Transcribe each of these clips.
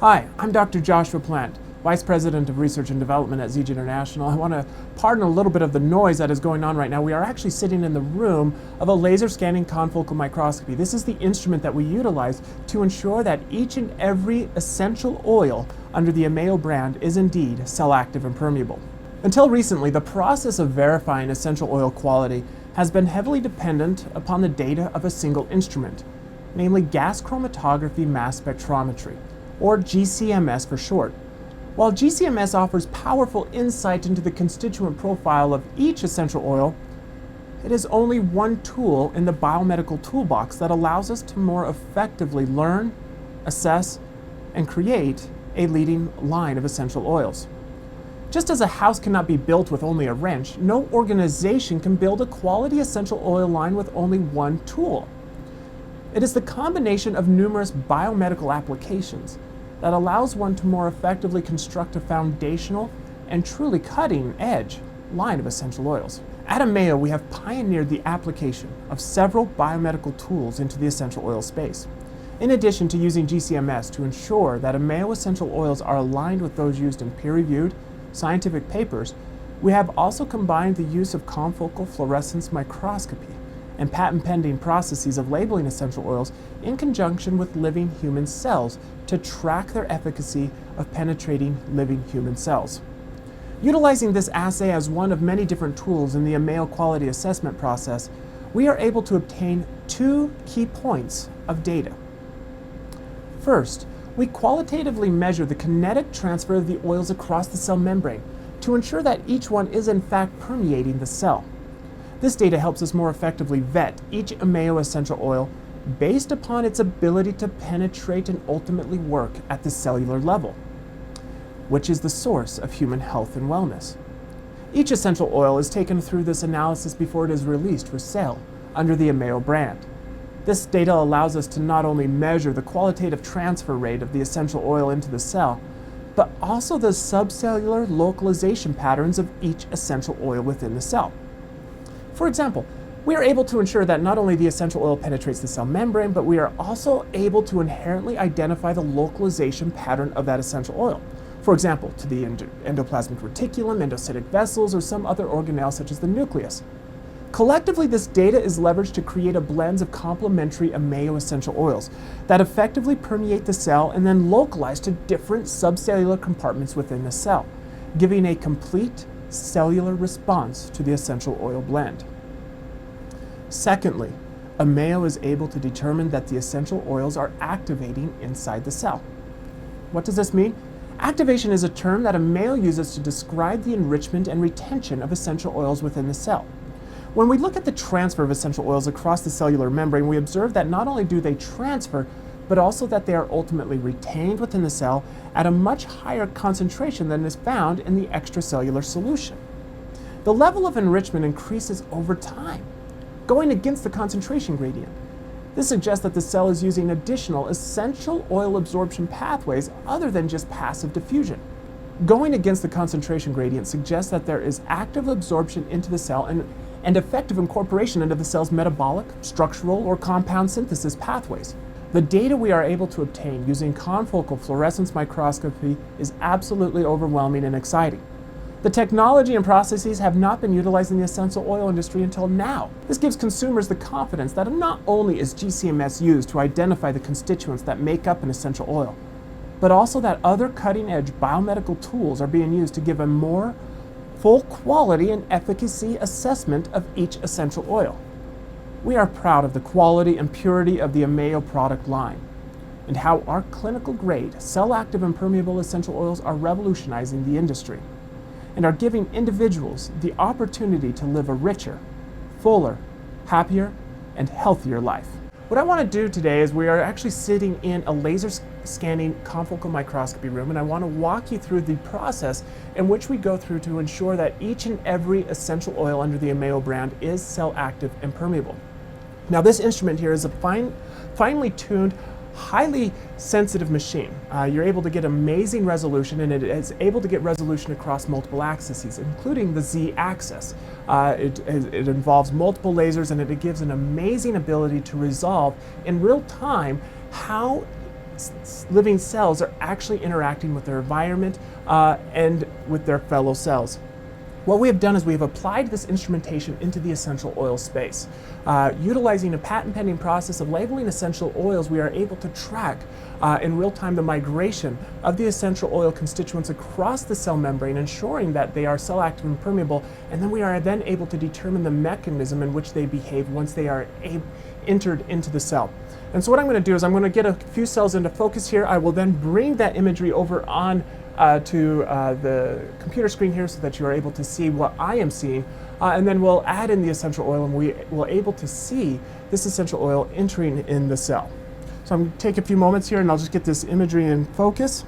Hi, I'm Dr. Joshua Plant, Vice President of Research and Development at ZG International. I want to pardon a little bit of the noise that is going on right now. We are actually sitting in the room of a laser scanning confocal microscopy. This is the instrument that we utilize to ensure that each and every essential oil under the AMEO brand is indeed cell active and permeable. Until recently, the process of verifying essential oil quality has been heavily dependent upon the data of a single instrument, namely gas chromatography mass spectrometry, or GCMS for short. While GCMS offers powerful insight into the constituent profile of each essential oil, it is only one tool in the biomedical toolbox that allows us to more effectively learn, assess, and create a leading line of essential oils. Just as a house cannot be built with only a wrench, no organization can build a quality essential oil line with only one tool. It is the combination of numerous biomedical applications that allows one to more effectively construct a foundational and truly cutting-edge line of essential oils. At AMEO, we have pioneered the application of several biomedical tools into the essential oil space. In addition to using GCMS to ensure that AMEO essential oils are aligned with those used in peer-reviewed scientific papers, we have also combined the use of confocal fluorescence microscopy and patent-pending processes of labeling essential oils in conjunction with living human cells to track their efficacy of penetrating living human cells. Utilizing this assay as one of many different tools in the AMEO quality assessment process, we are able to obtain two key points of data. First, we qualitatively measure the kinetic transfer of the oils across the cell membrane to ensure that each one is in fact permeating the cell. This data helps us more effectively vet each AMEO essential oil based upon its ability to penetrate and ultimately work at the cellular level, which is the source of human health and wellness. Each essential oil is taken through this analysis before it is released for sale under the AMEO brand. This data allows us to not only measure the qualitative transfer rate of the essential oil into the cell, but also the subcellular localization patterns of each essential oil within the cell. For example, we are able to ensure that not only the essential oil penetrates the cell membrane, but we are also able to inherently identify the localization pattern of that essential oil. For example, to the endoplasmic reticulum, endocytic vessels, or some other organelle such as the nucleus. Collectively, this data is leveraged to create a blend of complementary AMEO essential oils that effectively permeate the cell and then localize to different subcellular compartments within the cell, giving a complete cellular response to the essential oil blend. Secondly, AMEO is able to determine that the essential oils are activating inside the cell. What does this mean? Activation is a term that AMEO uses to describe the enrichment and retention of essential oils within the cell. When we look at the transfer of essential oils across the cellular membrane, we observe that not only do they transfer, but also that they are ultimately retained within the cell at a much higher concentration than is found in the extracellular solution. The level of enrichment increases over time, going against the concentration gradient. This suggests that the cell is using additional essential oil absorption pathways other than just passive diffusion. Going against the concentration gradient suggests that there is active absorption into the cell and effective incorporation into the cell's metabolic, structural, or compound synthesis pathways. The data we are able to obtain using confocal fluorescence microscopy is absolutely overwhelming and exciting. The technology and processes have not been utilized in the essential oil industry until now. This gives consumers the confidence that not only is GCMS used to identify the constituents that make up an essential oil, but also that other cutting-edge biomedical tools are being used to give a more full quality and efficacy assessment of each essential oil. We are proud of the quality and purity of the AMEO product line and how our clinical-grade, cell-active and permeable essential oils are revolutionizing the industry and are giving individuals the opportunity to live a richer, fuller, happier, and healthier life. What I want to do today is we are actually sitting in a laser scanning confocal microscopy room, and I want to walk you through the process in which we go through to ensure that each and every essential oil under the AMEO brand is cell-active and permeable. Now, this instrument here is a finely tuned, highly sensitive machine. You're able to get amazing resolution, and it is able to get resolution across multiple axes, including the Z-axis. It involves multiple lasers, and it gives an amazing ability to resolve in real time how living cells are actually interacting with their environment and with their fellow cells. What we have done is we have applied this instrumentation into the essential oil space. Utilizing a patent-pending process of labeling essential oils, we are able to track in real time the migration of the essential oil constituents across the cell membrane, ensuring that they are cell active and permeable, and then we are then able to determine the mechanism in which they behave once they are entered into the cell. And so what I'm going to do is I'm going to get a few cells into focus here. I will then bring that imagery over on to the computer screen here so that you are able to see what I am seeing, and then we'll add in the essential oil and we will able to see this essential oil entering in the cell. So I'm going to take a few moments here and I'll just get this imagery in focus.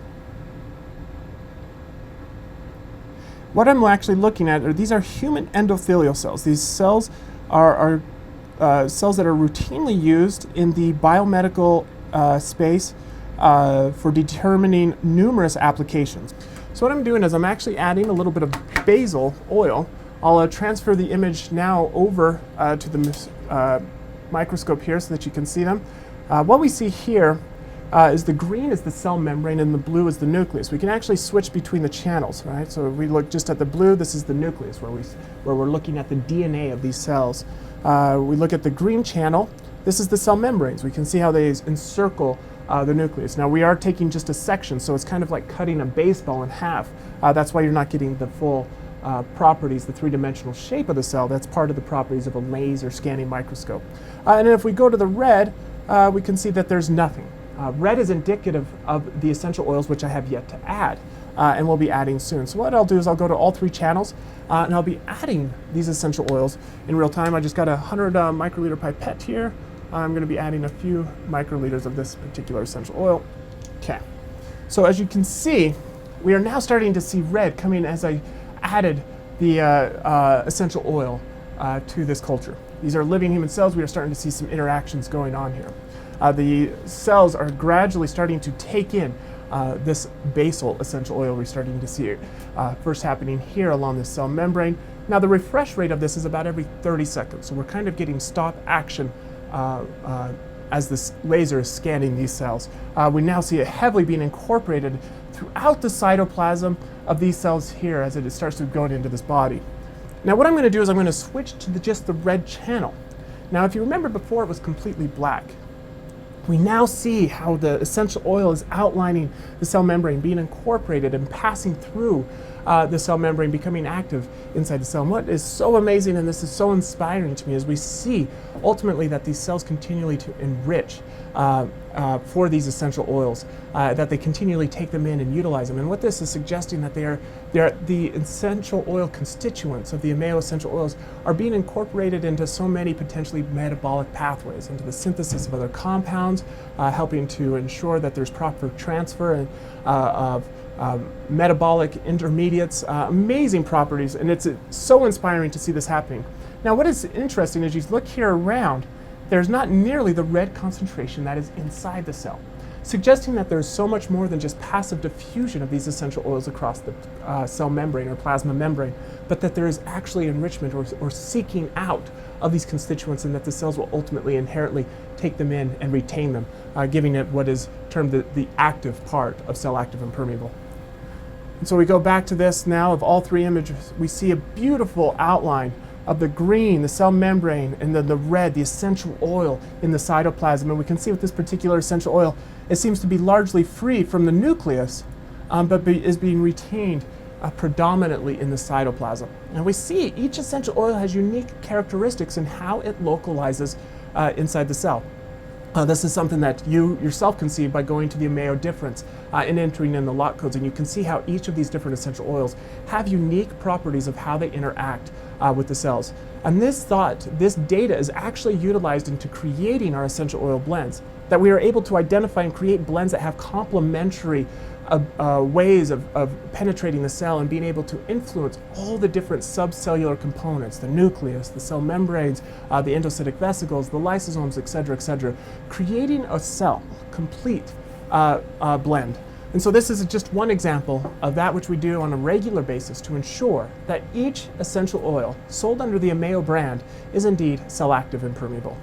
What I'm actually looking at are these are human endothelial cells. These cells are cells that are routinely used in the biomedical space for determining numerous applications. So what I'm doing is I'm actually adding a little bit of basil oil. I'll transfer the image now over to the microscope here so that you can see them. What we see here is the green is the cell membrane and the blue is the nucleus. We can actually switch between the channels, right? So if we look just at the blue, this is the nucleus where we're looking at the DNA of these cells. We look at the green channel, this is the cell membranes. We can see how they encircle the nucleus. Now we are taking just a section, so it's kind of like cutting a baseball in half. That's why you're not getting the full properties, the three-dimensional shape of the cell. That's part of the properties of a laser scanning microscope. And if we go to the red, we can see that there's nothing. Red is indicative of the essential oils, which I have yet to add, and we'll be adding soon. So what I'll do is I'll go to all three channels, and I'll be adding these essential oils in real time. I just got a 100 microliter pipette here. I'm going to be adding a few microliters of this particular essential oil. Okay. So as you can see, we are now starting to see red coming as I added the essential oil to this culture. These are living human cells. We are starting to see some interactions going on here. The cells are gradually starting to take in this basal essential oil. We're starting to see it first happening here along the cell membrane. Now the refresh rate of this is about every 30 seconds. So we're kind of getting stop action as this laser is scanning these cells. We now see it heavily being incorporated throughout the cytoplasm of these cells here as it starts to go into this body. Now what I'm going to do is I'm going to switch to just the red channel. Now if you remember before it was completely black. We now see how the essential oil is outlining the cell membrane, being incorporated and passing through the cell membrane, becoming active inside the cell. And what is so amazing, and this is so inspiring to me, is we see ultimately that these cells continually to enrich for these essential oils, that they continually take them in and utilize them. And what this is suggesting that they are the essential oil constituents of the AMEO essential oils are being incorporated into so many potentially metabolic pathways, into the synthesis of other compounds, helping to ensure that there's proper transfer of metabolic intermediates, amazing properties, and it's so inspiring to see this happening. Now what is interesting is you look here around, there's not nearly the red concentration that is inside the cell, suggesting that there's so much more than just passive diffusion of these essential oils across the cell membrane or plasma membrane, but that there is actually enrichment or seeking out of these constituents, and that the cells will ultimately inherently take them in and retain them, giving it what is termed the active part of cell active and permeable. And so we go back to this now of all three images. We see a beautiful outline of the green, the cell membrane, and then the red, the essential oil in the cytoplasm. And we can see with this particular essential oil, it seems to be largely free from the nucleus, but is being retained predominantly in the cytoplasm. And we see each essential oil has unique characteristics in how it localizes inside the cell. This is something that you yourself can see by going to the AMEO difference and entering in the lot codes, and you can see how each of these different essential oils have unique properties of how they interact with the cells. And this data is actually utilized into creating our essential oil blends, that we are able to identify and create blends that have complementary ways of penetrating the cell and being able to influence all the different subcellular components, the nucleus, the cell membranes, the endocytic vesicles, the lysosomes, etc., creating a cell complete blend. And so this is just one example of that which we do on a regular basis to ensure that each essential oil sold under the AMEO brand is indeed cell active and permeable.